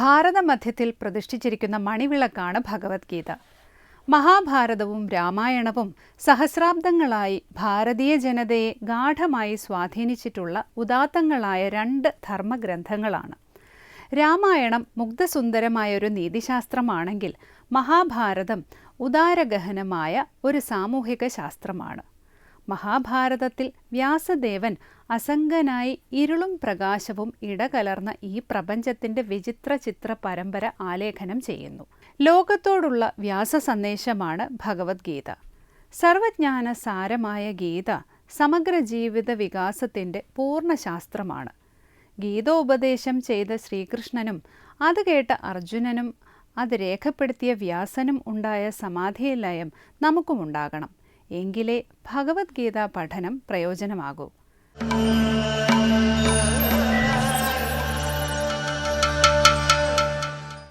ഭാരതമധ്യത്തിൽ പ്രതിഷ്ഠിച്ചിരിക്കുന്ന മണിവിളക്കാണ് ഭഗവത്ഗീത. മഹാഭാരതവും രാമായണവും സഹസ്രാബ്ദങ്ങളായി ഭാരതീയ ജനതയെ ഗാഢമായി സ്വാധീനിച്ചിട്ടുള്ള ഉദാത്തങ്ങളായ രണ്ട് ധർമ്മഗ്രന്ഥങ്ങളാണ്. രാമായണം മുഗ്ധസുന്ദരമായൊരു നീതിശാസ്ത്രമാണെങ്കിൽ മഹാഭാരതം ഉദാരഗഹനമായ ഒരു സാമൂഹിക ശാസ്ത്രമാണ്. മഹാഭാരതത്തിൽ വ്യാസദേവൻ അസംഗനായി ഇരുളും പ്രകാശവും ഇടകലർന്ന ഈ പ്രപഞ്ചത്തിൻ്റെ വിചിത്ര ചിത്ര പരമ്പര ആലേഖനം ചെയ്യുന്നു. ലോകത്തോടുള്ള വ്യാസ സന്ദേശമാണ് ഭഗവത്ഗീത. സർവജ്ഞാന സാരമായ ഗീത സമഗ്ര ജീവിത വികാസത്തിൻ്റെ പൂർണ്ണശാസ്ത്രമാണ്. ഗീതോപദേശം ചെയ്ത ശ്രീകൃഷ്ണനും അത് കേട്ട അർജുനനും അത് രേഖപ്പെടുത്തിയ വ്യാസനും ഉണ്ടായ സമാധിലയം നമുക്കുമുണ്ടാകണം. എങ്കിലേ ഭഗവത്ഗീത പഠനം പ്രയോജനമാകൂ.